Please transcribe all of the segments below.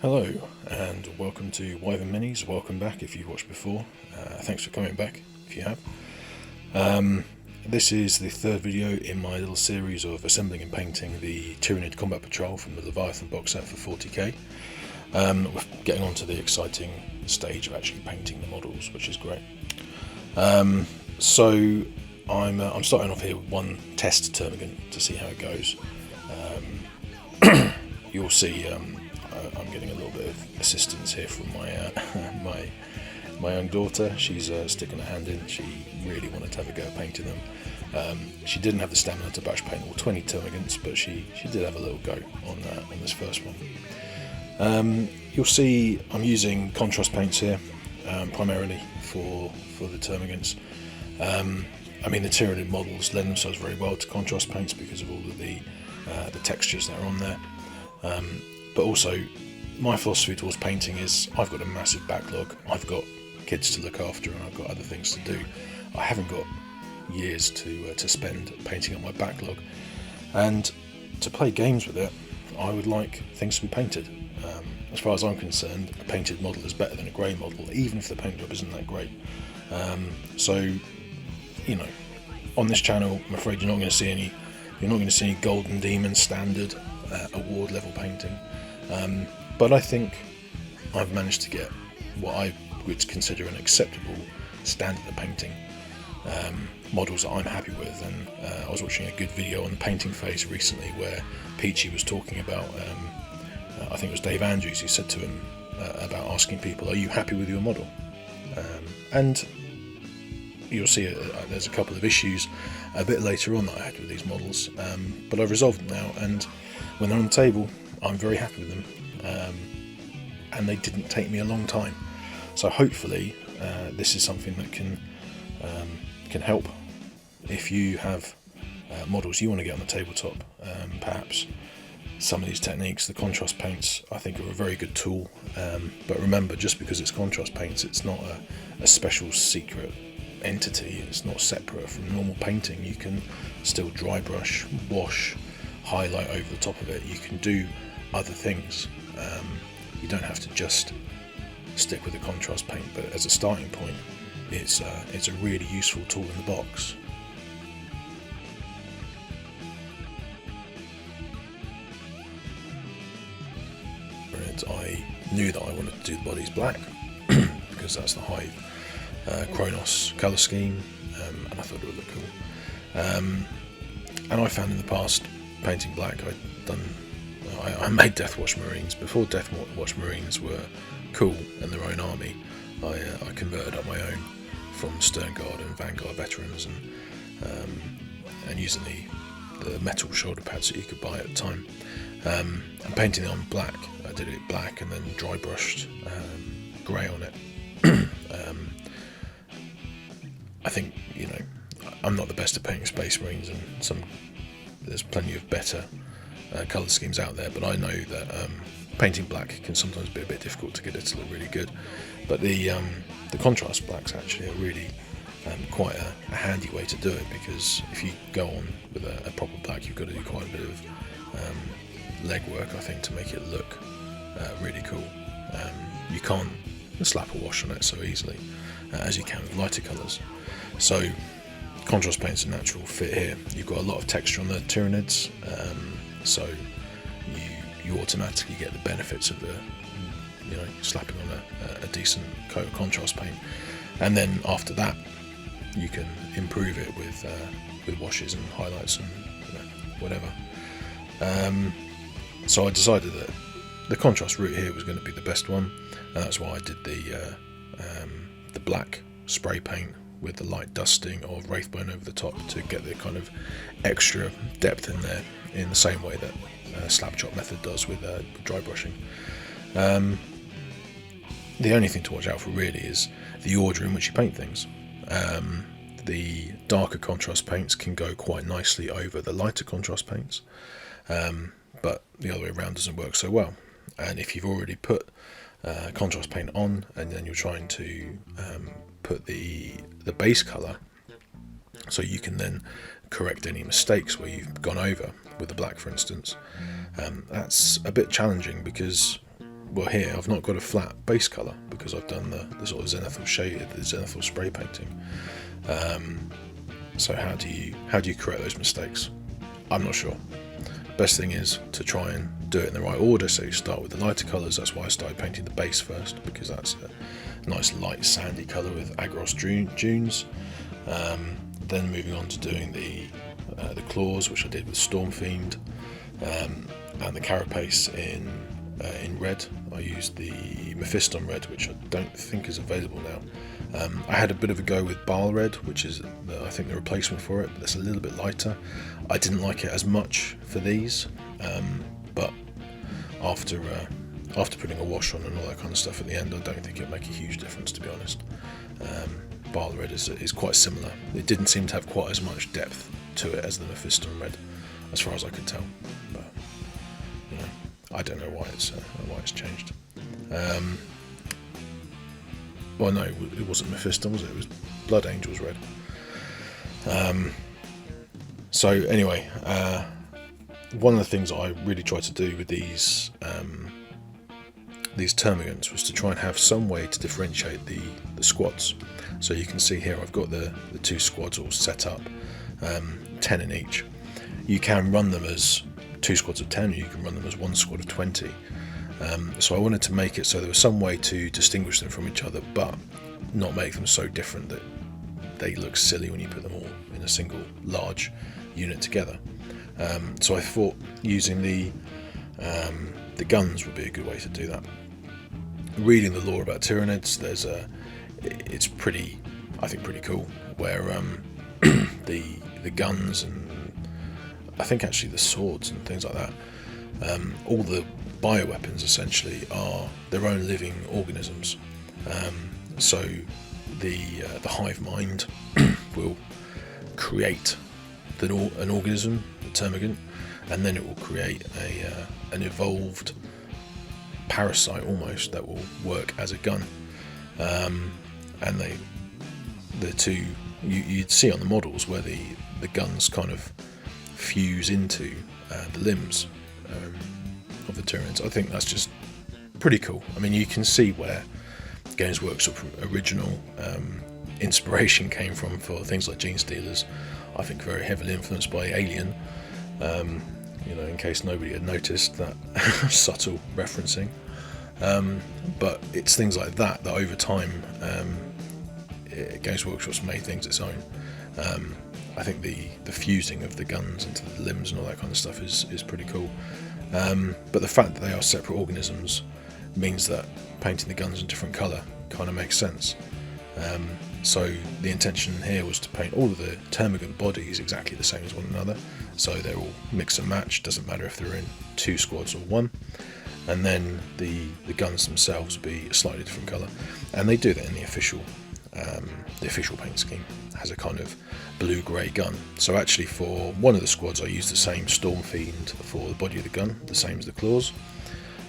Hello and welcome to Wyvern Minis. Welcome back if you've watched before. Thanks for coming back if you have. This is the third video in my little series of assembling and painting the Tyranid Combat Patrol from the Leviathan box set for 40k. We're getting on to the exciting stage of actually painting the models, which is great. So I'm starting off here with one test Termagant to see how it goes. You'll see I'm getting a little bit of assistance here from my my young daughter. She's sticking her hand in. She really wanted to have a go at painting them. She didn't have the stamina to batch paint all 20 Termagants, but she did have a little go on this first one. You'll see I'm using contrast paints here, primarily for the Termagants. I mean, the Tyranid models lend themselves very well to contrast paints because of all of the textures that are on there. But also, my philosophy towards painting is I've got a massive backlog. I've got kids to look after and I've got other things to do. I haven't got years to spend painting up my backlog. And to play games with it, I would like things to be painted. As far as I'm concerned, a painted model is better than a grey model, even if the paint job isn't that great. So, you know, on this channel, I'm afraid you're not going to see any Golden Demon standard award level painting. But I think I've managed to get what I would consider an acceptable standard of painting, models that I'm happy with. And I was watching a good video on the painting phase recently where Peachy was talking about, I think it was Dave Andrews who said to him about asking people, are you happy with your model? And you'll see there's a couple of issues a bit later on that I had with these models, but I've resolved them now, and when they're on the table I'm very happy with them. And they didn't take me a long time, so hopefully this is something that can help if you have models you want to get on the tabletop. Perhaps some of these techniques, the contrast paints, I think are a very good tool, but remember, just because it's contrast paints, it's not a special secret entity. It's not separate from normal painting. You can still dry brush, wash, highlight over the top of it. You can do other things. You don't have to just stick with the contrast paint, but as a starting point, it's a really useful tool in the box. I knew that I wanted to do the bodies black because that's the Hive Kronos colour scheme, and I thought it would look cool. And I found in the past, painting black, I made Deathwatch Marines. Before Deathwatch Marines were cool in their own army, I converted up my own from Sternguard and Vanguard veterans, and using the metal shoulder pads that you could buy at the time, and painting it on black. I did it black and then dry brushed grey on it. I think, you know, I'm not the best at painting Space Marines, and there's plenty of better colour schemes out there, but I know that painting black can sometimes be a bit difficult to get it to look really good. But the contrast blacks actually are really quite a handy way to do it, because if you go on with a proper black, you've got to do quite a bit of legwork, I think, to make it look really cool. You can't slap a wash on it so easily as you can with lighter colours. So contrast paint's a natural fit here. You've got a lot of texture on the Tyranids, so you automatically get the benefits of the, you know, slapping on a decent coat of contrast paint, and then after that you can improve it with washes and highlights and, you know, whatever. So I decided that the contrast route here was going to be the best one, and that's why I did the black spray paint with the light dusting of Wraithbone over the top to get the kind of extra depth in there, in the same way that Slapchop method does with dry brushing. The only thing to watch out for really is the order in which you paint things. The darker contrast paints can go quite nicely over the lighter contrast paints, but the other way around doesn't work so well. And if you've already put contrast paint on and then you're trying to put the base colour, so you can then correct any mistakes where you've gone over with the black, for instance, that's a bit challenging, because well, here I've not got a flat base colour because I've done the sort of zenithal shaded, the zenithal spray painting. So how do you correct those mistakes? I'm not sure. Best thing is to try and do it in the right order. So you start with the lighter colours. That's why I started painting the base first, because that's a nice light sandy colour with Agros dunes. Then moving on to doing the claws, which I did with Stormfiend, and the carapace in red. I used the Mephiston red, which I don't think is available now. I had a bit of a go with Baal red, which is I think the replacement for it, but it's a little bit lighter. I didn't like it as much for these, but after putting a wash on and all that kind of stuff at the end, I don't think it'll make a huge difference, to be honest. Baal red is quite similar. It didn't seem to have quite as much depth to it as the Mephiston red, as far as I could tell. But you know, I don't know why it's changed. Well, no, it wasn't Mephiston, was it? It was Blood Angels red. So anyway, one of the things that I really tried to do with these Termagants was to try and have some way to differentiate the squads. So you can see here I've got the two squads all set up, 10 in each. You can run them as 2 squads of 10, or you can run them as 1 squad of 20. So I wanted to make it so there was some way to distinguish them from each other, but not make them so different that they look silly when you put them all in a single large unit together. So I thought using the guns would be a good way to do that. Reading the lore about Tyranids, it's pretty cool, where the guns and I think actually the swords and things like that, all the bioweapons essentially are their own living organisms. So the hive mind will create an organism, the termagant, and then it will create an evolved parasite almost that will work as a gun. And the two you'd see on the models where the guns kind of fuse into the limbs of the Tyranids. I think that's just pretty cool. I mean, you can see where Games Workshop original inspiration came from for things like Gene Stealers. I think very heavily influenced by Alien, in case nobody had noticed that subtle referencing. But it's things like that over time Games Workshop's made things its own. I think the fusing of the guns into the limbs and all that kind of stuff is pretty cool. But the fact that they are separate organisms means that painting the guns in different colour kind of makes sense. So the intention here was to paint all of the Termagant bodies exactly the same as one another, so they're all mix and match, doesn't matter if they're in 2 squads or 1. And then the guns themselves will be a slightly different colour, and they do that in the official paint scheme. It has a kind of blue-grey gun. So actually for one of the squads I used the same Stormfiend for the body of the gun, the same as the claws,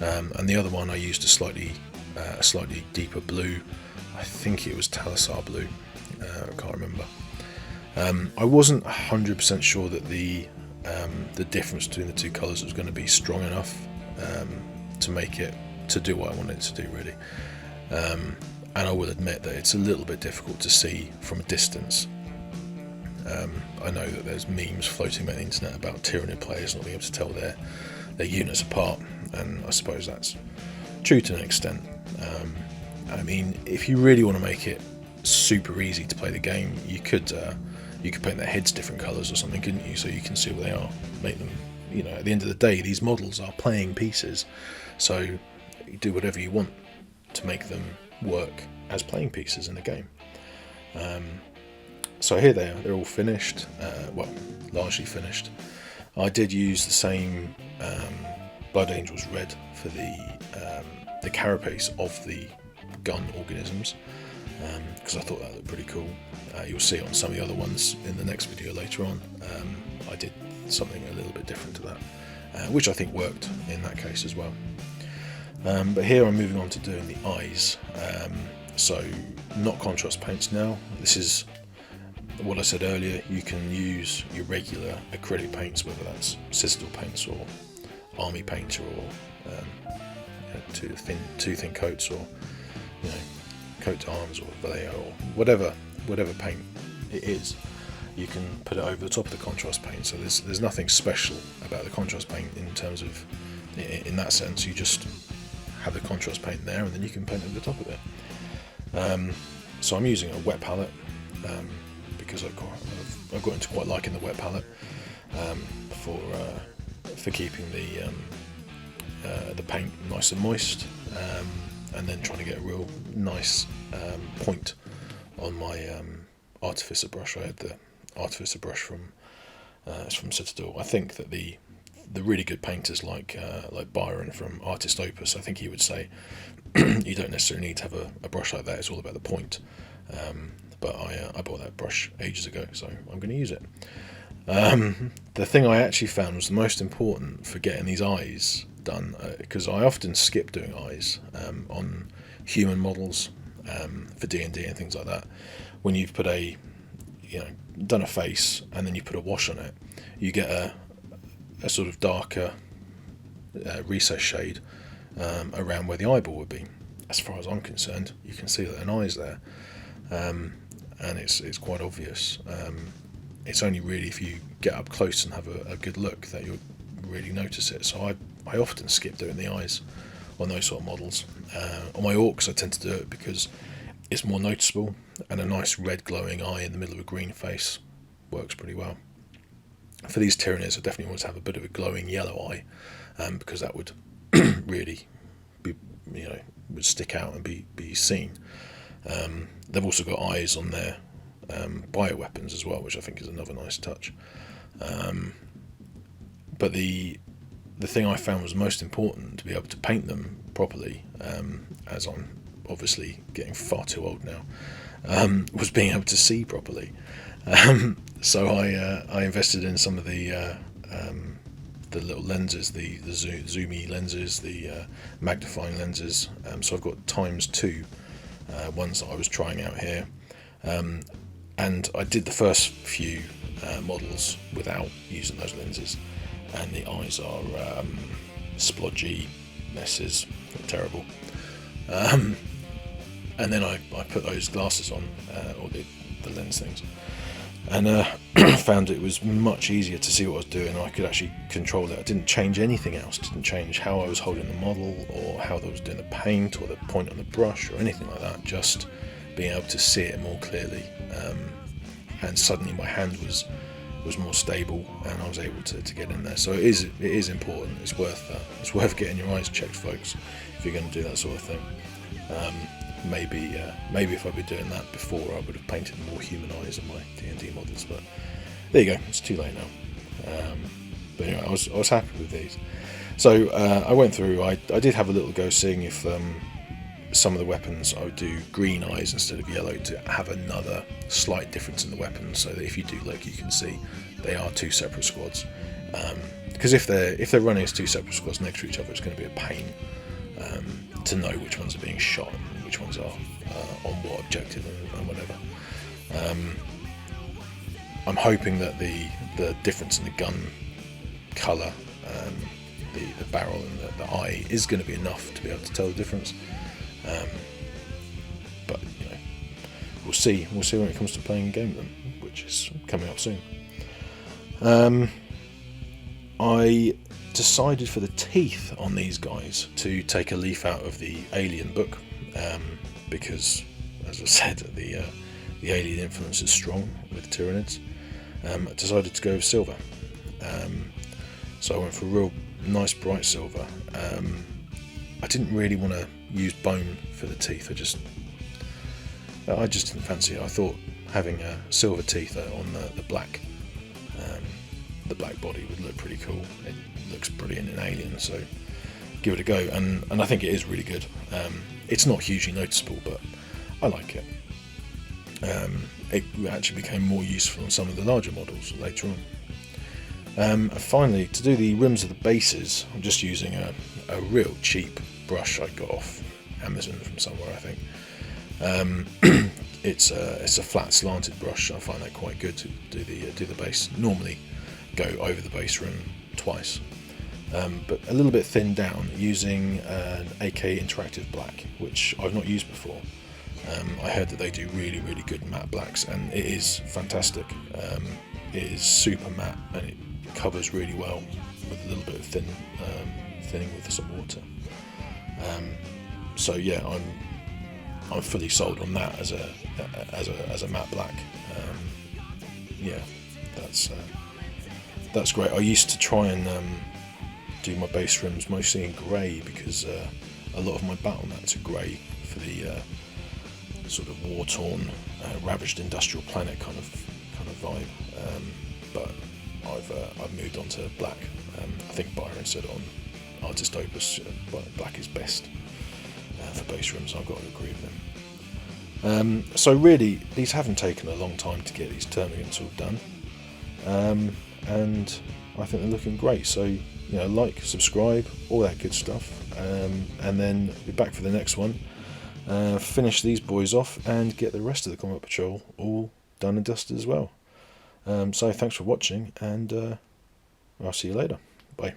and the other one I used a slightly deeper blue. I think it was Thalasar blue, I can't remember. I wasn't 100% sure that the difference between the two colours was going to be strong enough to make it to do what I wanted it to do, really. And I will admit that it's a little bit difficult to see from a distance. I know that there's memes floating around the internet about Tyranid players not being able to tell their units apart, and I suppose that's true to an extent. I mean, if you really want to make it super easy to play the game, you could paint their heads different colours or something, couldn't you? So you can see what they are. Make them, at the end of the day, these models are playing pieces, so you do whatever you want to make them work as playing pieces in the game. So here they are. They're all finished. Largely finished. I did use the same Blood Angels red for the carapace of the gun organisms, because I thought that looked pretty cool. You'll see it on some of the other ones in the next video later on. I did something a little bit different to that, which I think worked in that case as well. But here I'm moving on to doing the eyes. So not contrast paints now. This is what I said earlier. You can use your regular acrylic paints, whether that's Citadel paints or Army paint or too thin coats, or coat to arms or Vallejo or whatever paint it is, you can put it over the top of the contrast paint. So there's nothing special about the contrast paint in terms of, in that sense. You just have the contrast paint there, and then you can paint over the top of it. So I'm using a wet palette because I've got into quite liking the wet palette for keeping the paint nice and moist, and then trying to get a real nice point on my artificer brush. I had the artificer brush from Citadel. I think that the really good painters like Byron from Artist Opus, I think he would say you don't necessarily need to have a brush like that. It's all about the point. But I bought that brush ages ago, so I'm going to use it. The thing I actually found was the most important for getting these eyes done, because I often skip doing eyes on human models for D&D and things like that. When you've put done a face and then you put a wash on it, you get a sort of darker recess shade around where the eyeball would be. As far as I'm concerned, you can see that an eye's there, and it's quite obvious. It's only really if you get up close and have a good look that you'll really notice it. So I often skip doing the eyes on those sort of models. On my orcs I tend to do it because it's more noticeable, and a nice red glowing eye in the middle of a green face works pretty well. For these Tyranids I definitely want to have a bit of a glowing yellow eye, because that would really be, would stick out and be seen. They've also got eyes on their bioweapons as well, which I think is another nice touch. But the thing I found was most important to be able to paint them properly, as I'm obviously getting far too old now, was being able to see properly. So I invested in some of the little lenses, the zoomy lenses, the magnifying lenses. So I've got ×2 ones that I was trying out here, and I did the first few models without using those lenses, and the eyes are splodgy messes, terrible. And then I put those glasses on, or the lens things, and found it was much easier to see what I was doing. I could actually control it. I didn't change anything else. Didn't change how I was holding the model, or how I was doing the paint, or the point on the brush, or anything like that. Just being able to see it more clearly, and suddenly my hand was more stable, and I was able to get in there. So it is important. It's worth that. It's worth getting your eyes checked, folks, if you're going to do that sort of thing. Maybe if I'd been doing that before, I would have painted more human eyes on my D&D models. But there you go. It's too late now. But anyway, I was happy with these. So I went through. I did have a little go seeing if some of the weapons I would do green eyes instead of yellow, to have another slight difference in the weapons, so that if you do look, you can see they are two separate squads. Because if they're running as two separate squads next to each other, it's going to be a pain to know which ones are being shot and which ones are on what objective and whatever. I'm hoping that the difference in the gun colour, the barrel and the eye is going to be enough to be able to tell the difference. But we'll see when it comes to playing a game with them, which is coming up soon. I decided for the teeth on these guys to take a leaf out of the Alien book, because, as I said, the Alien influence is strong with Tyranids. I decided to go with silver, so I went for a real nice bright silver. I didn't really want to use bone for the teeth. I just didn't fancy it. I thought having silver teeth on the black body would look pretty cool. It looks brilliant in Alien, so give it a go. And I think it is really good. It's not hugely noticeable, but I like it. It actually became more useful on some of the larger models later on. And finally, to do the rims of the bases, I'm just using a real cheap brush I got off Amazon from somewhere, I think. It's a flat slanted brush. I find that quite good to do the base. Normally go over the base rim twice, but a little bit thinned down using an AK Interactive Black, which I've not used before. I heard that they do really, really good matte blacks, and it is fantastic. It is super matte, and it covers really well with a little bit of thinning with some water. So yeah, I'm fully sold on that as a matte black. Yeah, that's great. I used to try and do my base rims mostly in grey, because a lot of my battle mats are grey for the sort of war-torn, ravaged industrial planet kind of vibe. But I've moved on to black. I think Byron said on Artist Opus, black is best for base rims. I've got to agree with him. So really, these haven't taken a long time to get these Termagants all done, and I think they're looking great. So like, subscribe, all that good stuff, and then be back for the next one. Finish these boys off and get the rest of the Combat Patrol all done and dusted as well. So thanks for watching, and I'll see you later. Bye.